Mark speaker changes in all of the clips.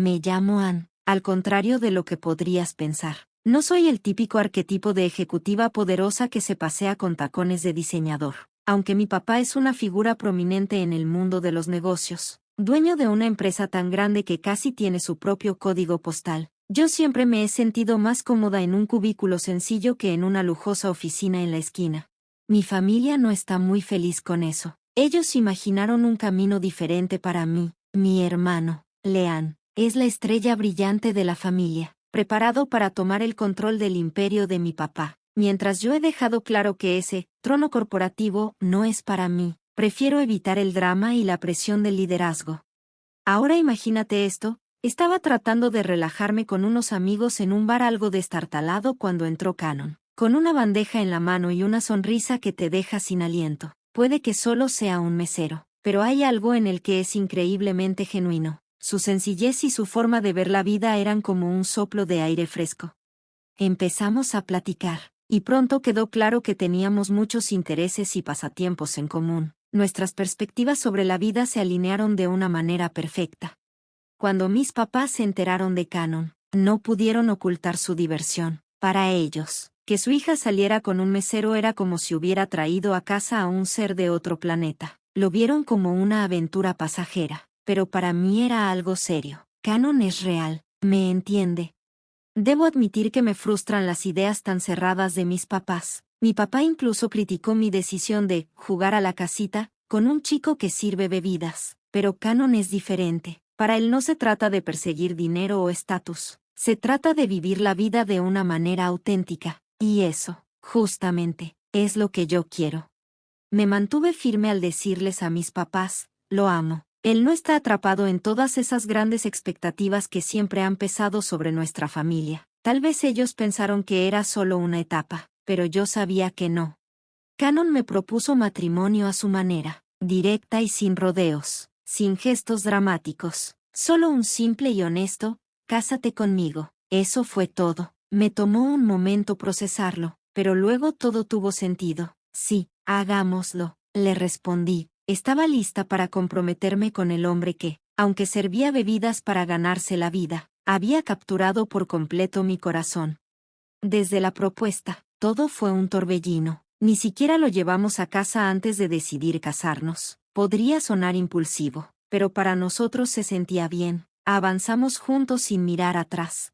Speaker 1: me llamo Ann, al contrario de lo que podrías pensar. No soy el típico arquetipo de ejecutiva poderosa que se pasea con tacones de diseñador. Aunque mi papá es una figura prominente en el mundo de los negocios, dueño de una empresa tan grande que casi tiene su propio código postal, yo siempre me he sentido más cómoda en un cubículo sencillo que en una lujosa oficina en la esquina. Mi familia no está muy feliz con eso. Ellos imaginaron un camino diferente para mí. Mi hermano, Leanne, es la estrella brillante de la familia, preparado para tomar el control del imperio de mi papá. Mientras yo he dejado claro que ese trono corporativo no es para mí, prefiero evitar el drama y la presión del liderazgo. Ahora imagínate esto, estaba tratando de relajarme con unos amigos en un bar algo destartalado cuando entró Cannon, con una bandeja en la mano y una sonrisa que te deja sin aliento. Puede que solo sea un mesero, pero hay algo en el que es increíblemente genuino. Su sencillez y su forma de ver la vida eran como un soplo de aire fresco. Empezamos a platicar, y pronto quedó claro que teníamos muchos intereses y pasatiempos en común. Nuestras perspectivas sobre la vida se alinearon de una manera perfecta. Cuando mis papás se enteraron de Cannon, no pudieron ocultar su diversión. Para ellos, que su hija saliera con un mesero era como si hubiera traído a casa a un ser de otro planeta. Lo vieron como una aventura pasajera, pero para mí era algo serio. Cannon es real, ¿me entiende? Debo admitir que me frustran las ideas tan cerradas de mis papás. Mi papá incluso criticó mi decisión de jugar a la casita con un chico que sirve bebidas. Pero Cannon es diferente. Para él no se trata de perseguir dinero o estatus. Se trata de vivir la vida de una manera auténtica. Y eso, justamente, es lo que yo quiero. Me mantuve firme al decirles a mis papás, lo amo. Él no está atrapado en todas esas grandes expectativas que siempre han pesado sobre nuestra familia. Tal vez ellos pensaron que era solo una etapa, pero yo sabía que no. Cannon me propuso matrimonio a su manera, directa y sin rodeos, sin gestos dramáticos. Solo un simple y honesto, cásate conmigo. Eso fue todo. Me tomó un momento procesarlo, pero luego todo tuvo sentido. Sí, hagámoslo, le respondí. Estaba lista para comprometerme con el hombre que, aunque servía bebidas para ganarse la vida, había capturado por completo mi corazón. Desde la propuesta, todo fue un torbellino. Ni siquiera lo llevamos a casa antes de decidir casarnos. Podría sonar impulsivo, pero para nosotros se sentía bien. Avanzamos juntos sin mirar atrás.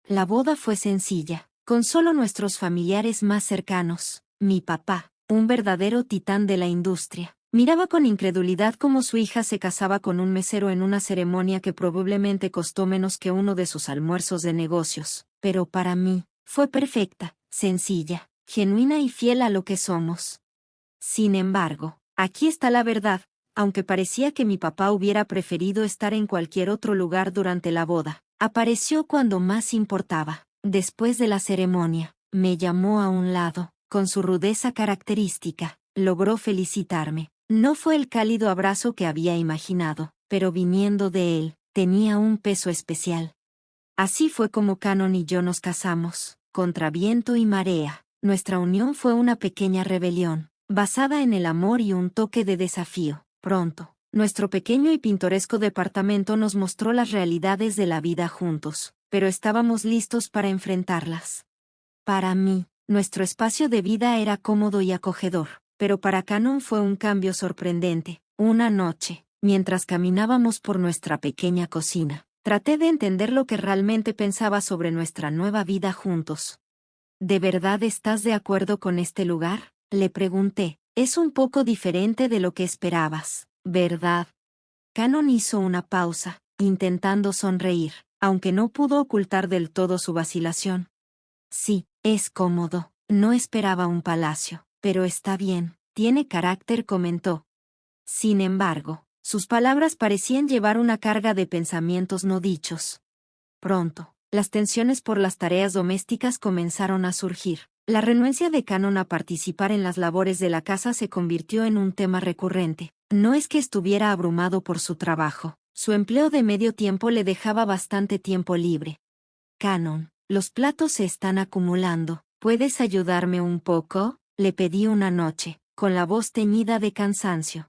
Speaker 1: La boda fue sencilla, con solo nuestros familiares más cercanos. Mi papá, un verdadero titán de la industria, miraba con incredulidad cómo su hija se casaba con un mesero en una ceremonia que probablemente costó menos que uno de sus almuerzos de negocios. Pero para mí, fue perfecta, sencilla, genuina y fiel a lo que somos. Sin embargo, aquí está la verdad, aunque parecía que mi papá hubiera preferido estar en cualquier otro lugar durante la boda, apareció cuando más importaba. Después de la ceremonia, me llamó a un lado, con su rudeza característica, logró felicitarme. No fue el cálido abrazo que había imaginado, pero viniendo de él, tenía un peso especial. Así fue como Cannon y yo nos casamos, contra viento y marea. Nuestra unión fue una pequeña rebelión, basada en el amor y un toque de desafío. Pronto, nuestro pequeño y pintoresco departamento nos mostró las realidades de la vida juntos, pero estábamos listos para enfrentarlas. Para mí, nuestro espacio de vida era cómodo y acogedor, pero para Cannon fue un cambio sorprendente. Una noche, mientras caminábamos por nuestra pequeña cocina, traté de entender lo que realmente pensaba sobre nuestra nueva vida juntos. ¿De verdad estás de acuerdo con este lugar?, le pregunté. Es un poco diferente de lo que esperabas, ¿verdad? Cannon hizo una pausa, intentando sonreír, aunque no pudo ocultar del todo su vacilación. Sí, es cómodo. No esperaba un palacio, pero está bien, tiene carácter, comentó. Sin embargo, sus palabras parecían llevar una carga de pensamientos no dichos. Pronto, las tensiones por las tareas domésticas comenzaron a surgir. La renuencia de Cannon a participar en las labores de la casa se convirtió en un tema recurrente. No es que estuviera abrumado por su trabajo, su empleo de medio tiempo le dejaba bastante tiempo libre. Cannon, los platos se están acumulando, ¿puedes ayudarme un poco?, le pedí una noche, con la voz teñida de cansancio.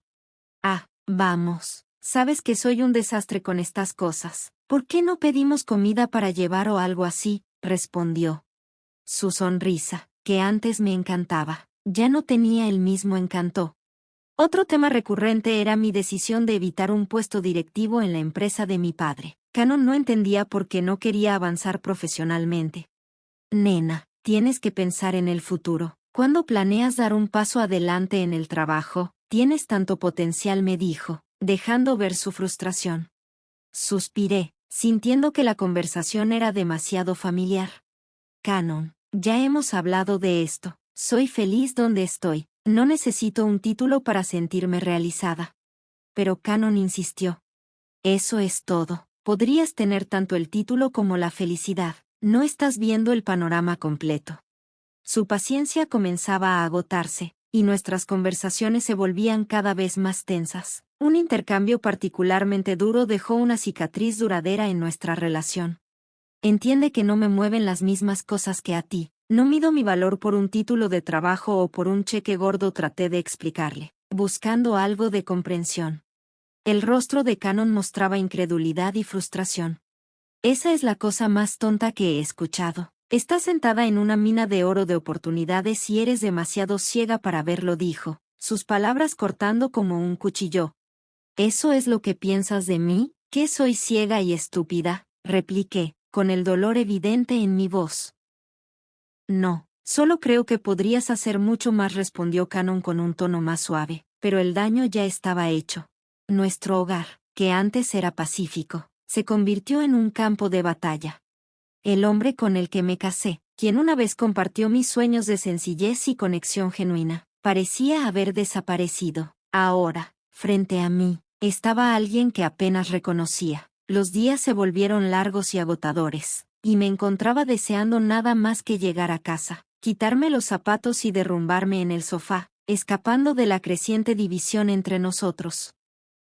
Speaker 1: Ah, vamos, Sabes que soy un desastre con estas cosas. ¿Por qué no pedimos comida para llevar o algo así? Respondió. Su sonrisa, que antes me encantaba, ya no tenía el mismo encanto. Otro tema recurrente era mi decisión de evitar un puesto directivo en la empresa de mi padre. Cannon no entendía por qué no quería avanzar profesionalmente. Nena, tienes que pensar en el futuro. Cuando planeas dar un paso adelante en el trabajo, tienes tanto potencial, me dijo, dejando ver su frustración. Suspiré, sintiendo que la conversación era demasiado familiar. Cannon, ya hemos hablado de esto. Soy feliz donde estoy. No necesito un título para sentirme realizada. Pero Cannon insistió. Eso es todo. Podrías tener tanto el título como la felicidad. No estás viendo el panorama completo. Su paciencia comenzaba a agotarse, y nuestras conversaciones se volvían cada vez más tensas. Un intercambio particularmente duro dejó una cicatriz duradera en nuestra relación. Entiende que no me mueven las mismas cosas que a ti. No mido mi valor por un título de trabajo o por un cheque gordo, traté de explicarle, buscando algo de comprensión. El rostro de Cannon mostraba incredulidad y frustración. Esa es la cosa más tonta que he escuchado. Estás sentada en una mina de oro de oportunidades y eres demasiado ciega para verlo, dijo, sus palabras cortando como un cuchillo. ¿Eso es lo que piensas de mí? ¿Que soy ciega y estúpida? Repliqué, con el dolor evidente en mi voz. No, solo creo que podrías hacer mucho más, respondió Cannon con un tono más suave, pero el daño ya estaba hecho. Nuestro hogar, que antes era pacífico, se convirtió en un campo de batalla. El hombre con el que me casé, quien una vez compartió mis sueños de sencillez y conexión genuina, parecía haber desaparecido. Ahora, frente a mí, estaba alguien que apenas reconocía. Los días se volvieron largos y agotadores, y me encontraba deseando nada más que llegar a casa, quitarme los zapatos y derrumbarme en el sofá, escapando de la creciente división entre nosotros.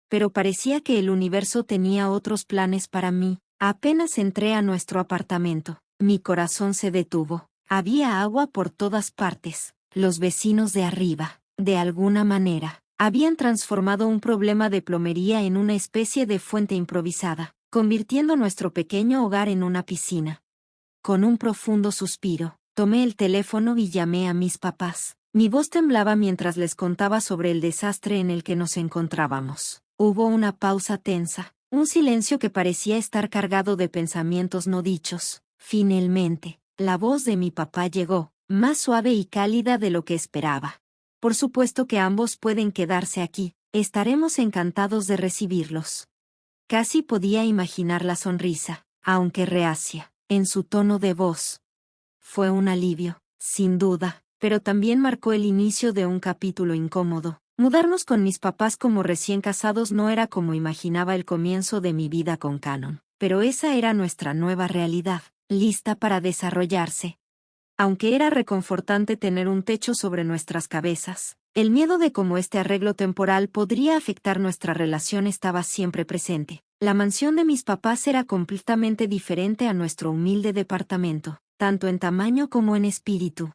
Speaker 1: Pero parecía que el universo tenía otros planes para mí. Apenas entré a nuestro apartamento, mi corazón se detuvo. Había agua por todas partes. Los vecinos de arriba, de alguna manera, habían transformado un problema de plomería en una especie de fuente improvisada, convirtiendo nuestro pequeño hogar en una piscina. Con un profundo suspiro, tomé el teléfono y llamé a mis papás. Mi voz temblaba mientras les contaba sobre el desastre en el que nos encontrábamos. Hubo una pausa tensa, un silencio que parecía estar cargado de pensamientos no dichos. Finalmente, la voz de mi papá llegó, más suave y cálida de lo que esperaba. Por supuesto que ambos pueden quedarse aquí, estaremos encantados de recibirlos. Casi podía imaginar la sonrisa, aunque reacia, en su tono de voz. Fue un alivio, sin duda, pero también marcó el inicio de un capítulo incómodo. Mudarnos con mis papás como recién casados no era como imaginaba el comienzo de mi vida con Cannon, pero esa era nuestra nueva realidad, lista para desarrollarse. Aunque era reconfortante tener un techo sobre nuestras cabezas, el miedo de cómo este arreglo temporal podría afectar nuestra relación estaba siempre presente. La mansión de mis papás era completamente diferente a nuestro humilde departamento, tanto en tamaño como en espíritu.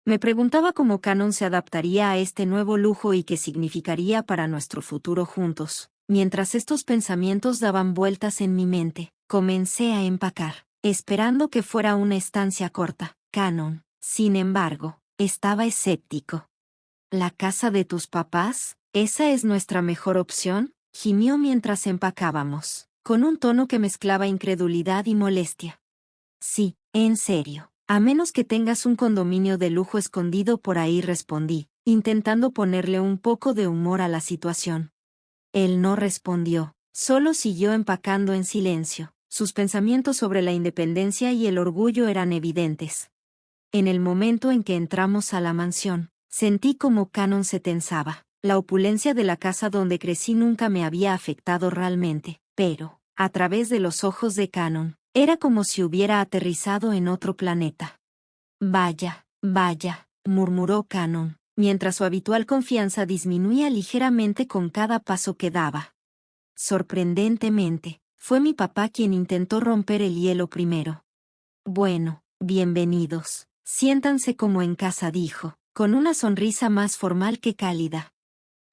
Speaker 1: Me preguntaba cómo Cannon se adaptaría a este nuevo lujo y qué significaría para nuestro futuro juntos. Mientras estos pensamientos daban vueltas en mi mente, comencé a empacar, esperando que fuera una estancia corta. Cannon, sin embargo, estaba escéptico. ¿La casa de tus papás? ¿Esa es nuestra mejor opción?, gimió mientras empacábamos, con un tono que mezclaba incredulidad y molestia. Sí, en serio. A menos que tengas un condominio de lujo escondido por ahí, respondí, intentando ponerle un poco de humor a la situación. Él no respondió, solo siguió empacando en silencio. Sus pensamientos sobre la independencia y el orgullo eran evidentes. En el momento en que entramos a la mansión, sentí como Cannon se tensaba. La opulencia de la casa donde crecí nunca me había afectado realmente, pero, a través de los ojos de Cannon, era como si hubiera aterrizado en otro planeta. Vaya, murmuró Cannon, mientras su habitual confianza disminuía ligeramente con cada paso que daba. Sorprendentemente, fue mi papá quien intentó romper el hielo primero. Bueno, bienvenidos. Siéntanse como en casa, dijo, con una sonrisa más formal que cálida.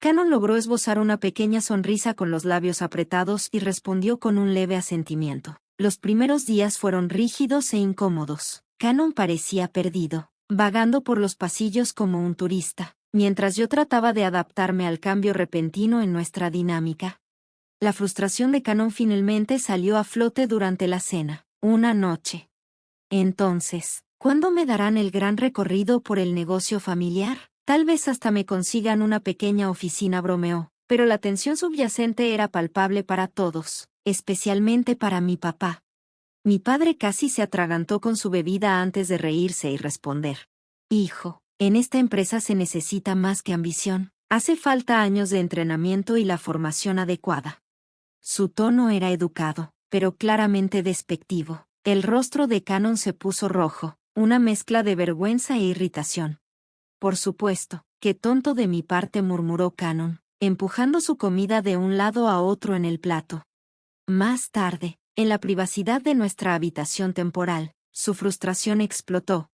Speaker 1: Canon logró esbozar una pequeña sonrisa con los labios apretados y respondió con un leve asentimiento. Los primeros días fueron rígidos e incómodos. Canon parecía perdido, vagando por los pasillos como un turista, mientras yo trataba de adaptarme al cambio repentino en nuestra dinámica. La frustración de Canon finalmente salió a flote durante la cena, una noche. Entonces, ¿cuándo me darán el gran recorrido por el negocio familiar? Tal vez hasta me consigan una pequeña oficina, bromeó, pero la tensión subyacente era palpable para todos, especialmente para mi papá. Mi padre casi se atragantó con su bebida antes de reírse y responder. Hijo, en esta empresa se necesita más que ambición, hace falta años de entrenamiento y la formación adecuada. Su tono era educado, pero claramente despectivo. El rostro de Canon se puso rojo, una mezcla de vergüenza e irritación. Por supuesto, qué tonto de mi parte, murmuró Canon, empujando su comida de un lado a otro en el plato. Más tarde, en la privacidad de nuestra habitación temporal, su frustración explotó.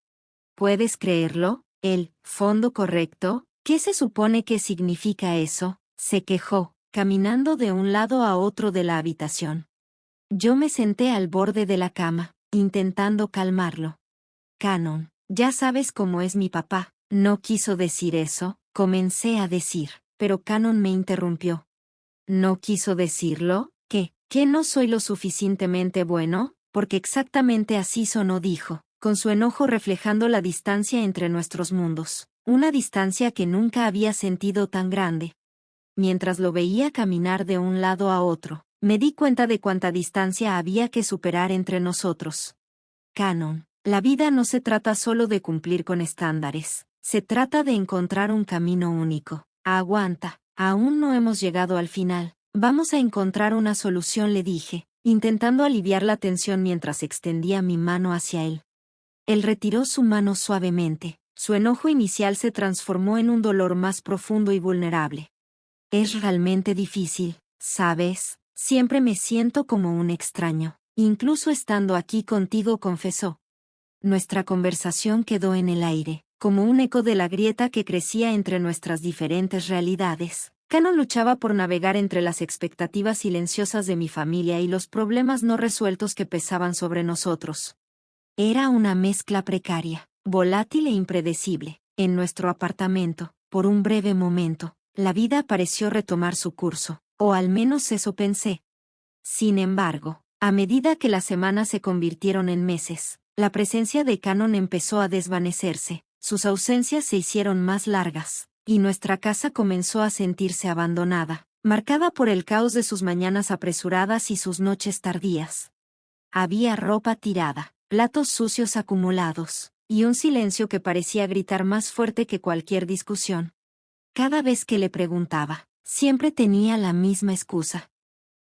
Speaker 1: ¿Puedes creerlo? ¿El fondo correcto? ¿Qué se supone que significa eso? Se quejó, caminando de un lado a otro de la habitación. Yo me senté al borde de la cama, intentando calmarlo. Canon, ya sabes cómo es mi papá. No quiso decir eso, comencé a decir, pero Canon me interrumpió. ¿No quiso decirlo? ¿Que no soy lo suficientemente bueno? Porque exactamente así sonó, dijo, con su enojo reflejando la distancia entre nuestros mundos, una distancia que nunca había sentido tan grande. Mientras lo veía caminar de un lado a otro, me di cuenta de cuánta distancia había que superar entre nosotros. Canon, la vida no se trata solo de cumplir con estándares. Se trata de encontrar un camino único. Aguanta, aún no hemos llegado al final. Vamos a encontrar una solución, le dije, intentando aliviar la tensión mientras extendía mi mano hacia él. Él retiró su mano suavemente. Su enojo inicial se transformó en un dolor más profundo y vulnerable. Es realmente difícil, ¿sabes? Siempre me siento como un extraño, incluso estando aquí contigo, confesó. Nuestra conversación quedó en el aire, como un eco de la grieta que crecía entre nuestras diferentes realidades. Canon luchaba por navegar entre las expectativas silenciosas de mi familia y los problemas no resueltos que pesaban sobre nosotros. Era una mezcla precaria, volátil e impredecible. En nuestro apartamento, por un breve momento, la vida pareció retomar su curso, o al menos eso pensé. Sin embargo, a medida que las semanas se convirtieron en meses, la presencia de Canon empezó a desvanecerse, sus ausencias se hicieron más largas, y nuestra casa comenzó a sentirse abandonada, marcada por el caos de sus mañanas apresuradas y sus noches tardías. Había ropa tirada, platos sucios acumulados, y un silencio que parecía gritar más fuerte que cualquier discusión. Cada vez que le preguntaba, siempre tenía la misma excusa.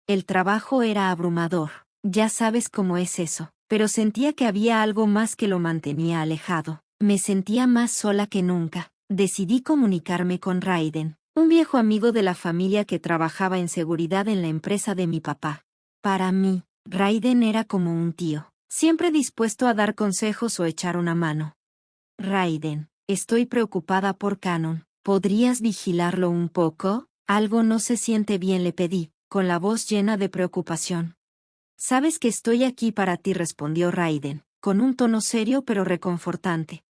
Speaker 1: El trabajo era abrumador, ya sabes cómo es eso, pero sentía que había algo más que lo mantenía alejado. Me sentía más sola que nunca. Decidí comunicarme con Raiden, un viejo amigo de la familia que trabajaba en seguridad en la empresa de mi papá. Para mí, Raiden era como un tío, siempre dispuesto a dar consejos o echar una mano. Raiden, estoy preocupada por Canon. ¿Podrías vigilarlo un poco? Algo no se siente bien, le pedí, con la voz llena de preocupación. Sabes que estoy aquí para ti, respondió Raiden, con un tono serio pero reconfortante.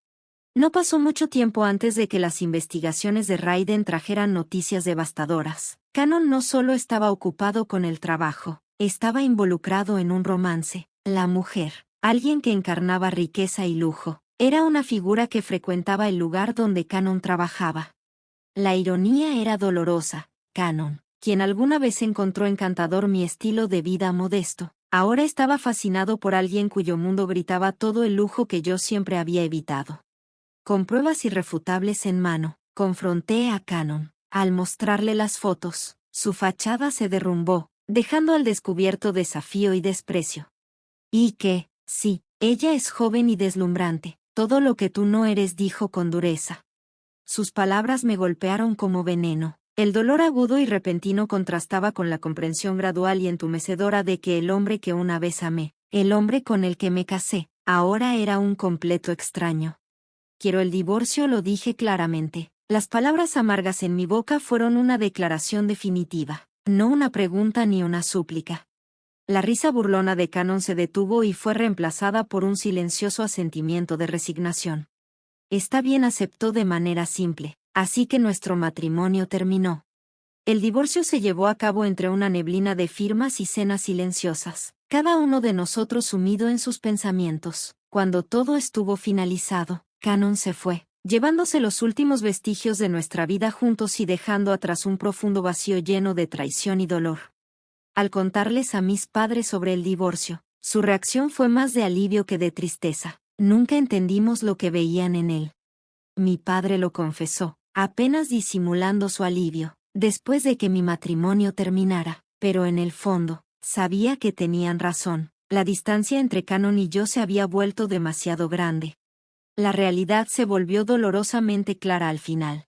Speaker 1: No pasó mucho tiempo antes de que las investigaciones de Raiden trajeran noticias devastadoras. Canon no solo estaba ocupado con el trabajo, estaba involucrado en un romance. La mujer, alguien que encarnaba riqueza y lujo, era una figura que frecuentaba el lugar donde Canon trabajaba. La ironía era dolorosa. Canon, quien alguna vez encontró encantador mi estilo de vida modesto, ahora estaba fascinado por alguien cuyo mundo gritaba todo el lujo que yo siempre había evitado. Con pruebas irrefutables en mano, confronté a Canon. Al mostrarle las fotos, su fachada se derrumbó, dejando al descubierto desafío y desprecio. Y que, sí, ella es joven y deslumbrante, todo lo que tú no eres, dijo con dureza. Sus palabras me golpearon como veneno. El dolor agudo y repentino contrastaba con la comprensión gradual y entumecedora de que el hombre que una vez amé, el hombre con el que me casé, ahora era un completo extraño. Quiero el divorcio, lo dije claramente. Las palabras amargas en mi boca fueron una declaración definitiva, no una pregunta ni una súplica. La risa burlona de Cannon se detuvo y fue reemplazada por un silencioso asentimiento de resignación. Está bien, aceptó de manera simple, así que nuestro matrimonio terminó. El divorcio se llevó a cabo entre una neblina de firmas y cenas silenciosas, cada uno de nosotros sumido en sus pensamientos. Cuando todo estuvo finalizado, Cannon se fue, llevándose los últimos vestigios de nuestra vida juntos y dejando atrás un profundo vacío lleno de traición y dolor. Al contarles a mis padres sobre el divorcio, su reacción fue más de alivio que de tristeza. Nunca entendimos lo que veían en él. Mi padre lo confesó, apenas disimulando su alivio, después de que mi matrimonio terminara, pero en el fondo, sabía que tenían razón. La distancia entre Cannon y yo se había vuelto demasiado grande. La realidad se volvió dolorosamente clara al final.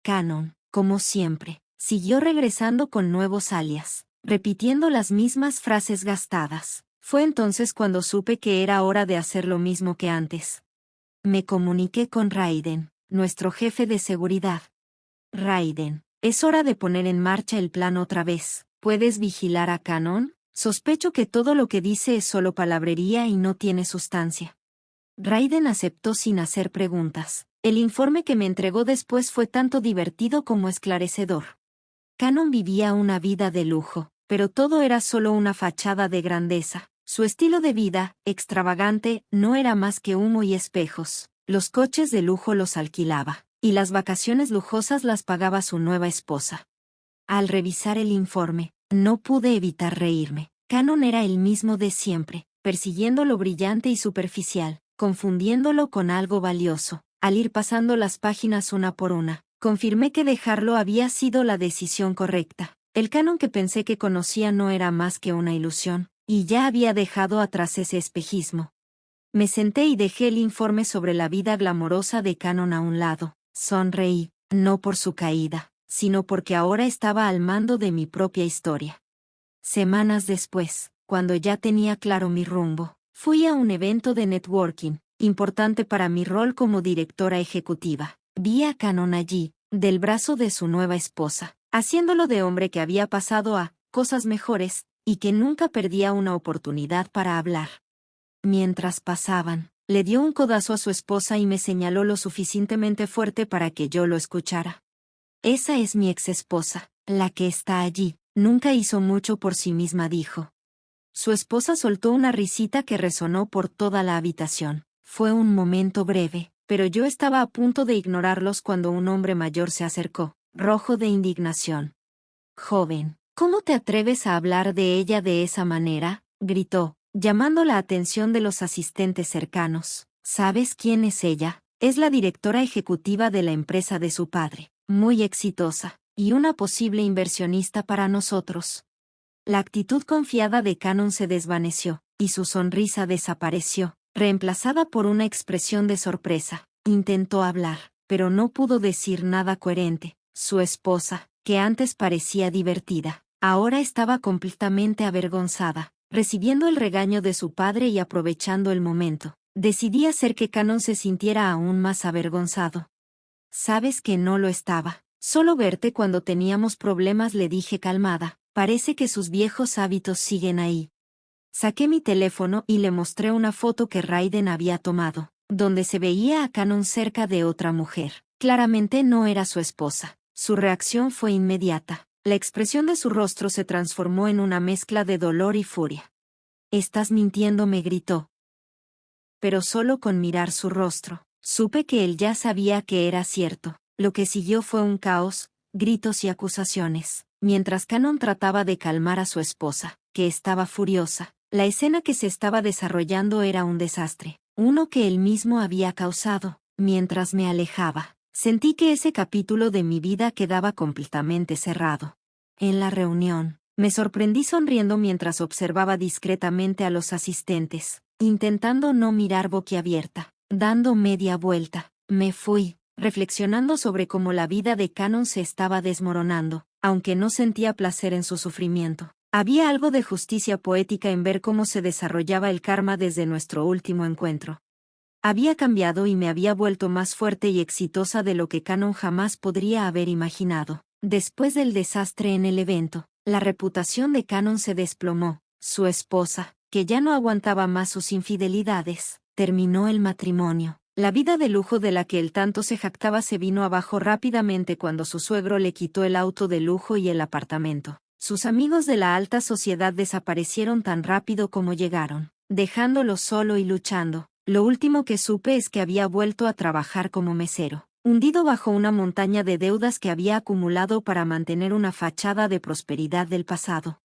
Speaker 1: Cannon, como siempre, siguió regresando con nuevos alias, repitiendo las mismas frases gastadas. Fue entonces cuando supe que era hora de hacer lo mismo que antes. Me comuniqué con Raiden, nuestro jefe de seguridad. Raiden, es hora de poner en marcha el plan otra vez. ¿Puedes vigilar a Cannon? Sospecho que todo lo que dice es solo palabrería y no tiene sustancia. Raiden aceptó sin hacer preguntas. El informe que me entregó después fue tanto divertido como esclarecedor. Cannon vivía una vida de lujo, pero todo era solo una fachada de grandeza. Su estilo de vida, extravagante, no era más que humo y espejos. Los coches de lujo los alquilaba, y las vacaciones lujosas las pagaba su nueva esposa. Al revisar el informe, no pude evitar reírme. Cannon era el mismo de siempre, persiguiendo lo brillante y superficial, confundiéndolo con algo valioso. Al ir pasando las páginas una por una, confirmé que dejarlo había sido la decisión correcta. El Cannon que pensé que conocía no era más que una ilusión, y ya había dejado atrás ese espejismo. Me senté y dejé el informe sobre la vida glamorosa de Cannon a un lado. Sonreí, no por su caída, sino porque ahora estaba al mando de mi propia historia. Semanas después, cuando ya tenía claro mi rumbo, fui a un evento de networking, importante para mi rol como directora ejecutiva. Vi a Cannon allí, del brazo de su nueva esposa, haciéndolo de hombre que había pasado a cosas mejores, y que nunca perdía una oportunidad para hablar. Mientras pasaban, le dio un codazo a su esposa y me señaló lo suficientemente fuerte para que yo lo escuchara. Esa es mi exesposa, la que está allí. Nunca hizo mucho por sí misma, dijo. Su esposa soltó una risita que resonó por toda la habitación. Fue un momento breve, pero yo estaba a punto de ignorarlos cuando un hombre mayor se acercó, rojo de indignación. Joven, ¿cómo te atreves a hablar de ella de esa manera?, gritó, llamando la atención de los asistentes cercanos. ¿Sabes quién es ella? Es la directora ejecutiva de la empresa de su padre, muy exitosa, y una posible inversionista para nosotros. La actitud confiada de Cannon se desvaneció, y su sonrisa desapareció, reemplazada por una expresión de sorpresa. Intentó hablar, pero no pudo decir nada coherente. Su esposa, que antes parecía divertida, ahora estaba completamente avergonzada, recibiendo el regaño de su padre y aprovechando el momento. Decidí hacer que Cannon se sintiera aún más avergonzado. Sabes que no lo estaba. Solo verte cuando teníamos problemas, le dije calmada. Parece que sus viejos hábitos siguen ahí. Saqué mi teléfono y le mostré una foto que Raiden había tomado, donde se veía a Cannon cerca de otra mujer. Claramente no era su esposa. Su reacción fue inmediata. La expresión de su rostro se transformó en una mezcla de dolor y furia. «Estás mintiendo», me gritó. Pero solo con mirar su rostro, supe que él ya sabía que era cierto. Lo que siguió fue un caos, gritos y acusaciones, mientras Cannon trataba de calmar a su esposa, que estaba furiosa. La escena que se estaba desarrollando era un desastre, uno que él mismo había causado. Mientras me alejaba, sentí que ese capítulo de mi vida quedaba completamente cerrado. En la reunión, me sorprendí sonriendo mientras observaba discretamente a los asistentes, intentando no mirar boquiabierta. Dando media vuelta, me fui, reflexionando sobre cómo la vida de Cannon se estaba desmoronando, aunque no sentía placer en su sufrimiento. Había algo de justicia poética en ver cómo se desarrollaba el karma desde nuestro último encuentro. Había cambiado y me había vuelto más fuerte y exitosa de lo que Canon jamás podría haber imaginado. Después del desastre en el evento, la reputación de Canon se desplomó. Su esposa, que ya no aguantaba más sus infidelidades, terminó el matrimonio. La vida de lujo de la que él tanto se jactaba se vino abajo rápidamente cuando su suegro le quitó el auto de lujo y el apartamento. Sus amigos de la alta sociedad desaparecieron tan rápido como llegaron, dejándolo solo y luchando. Lo último que supe es que había vuelto a trabajar como mesero, hundido bajo una montaña de deudas que había acumulado para mantener una fachada de prosperidad del pasado.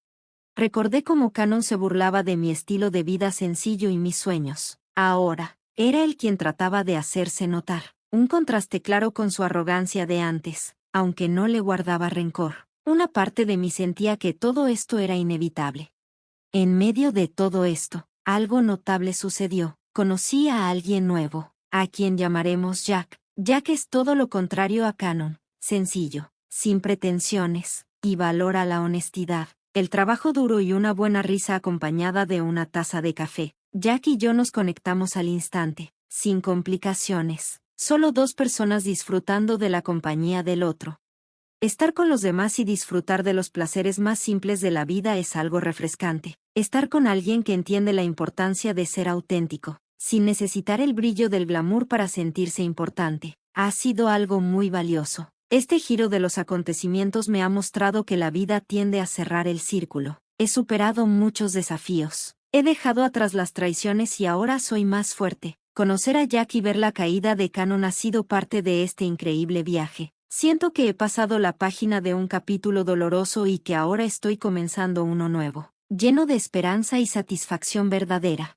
Speaker 1: Recordé cómo Canon se burlaba de mi estilo de vida sencillo y mis sueños. Ahora, era él quien trataba de hacerse notar, un contraste claro con su arrogancia de antes, aunque no le guardaba rencor. Una parte de mí sentía que todo esto era inevitable. En medio de todo esto, algo notable sucedió. Conocí a alguien nuevo, a quien llamaremos Jack. Jack es todo lo contrario a Canon, sencillo, sin pretensiones, y valora la honestidad, el trabajo duro y una buena risa acompañada de una taza de café. Jack y yo nos conectamos al instante, sin complicaciones, solo dos personas disfrutando de la compañía del otro. Estar con los demás y disfrutar de los placeres más simples de la vida es algo refrescante. Estar con alguien que entiende la importancia de ser auténtico, sin necesitar el brillo del glamour para sentirse importante, ha sido algo muy valioso. Este giro de los acontecimientos me ha mostrado que la vida tiende a cerrar el círculo. He superado muchos desafíos. He dejado atrás las traiciones y ahora soy más fuerte. Conocer a Jack y ver la caída de Canon ha sido parte de este increíble viaje. Siento que he pasado la página de un capítulo doloroso y que ahora estoy comenzando uno nuevo, lleno de esperanza y satisfacción verdadera.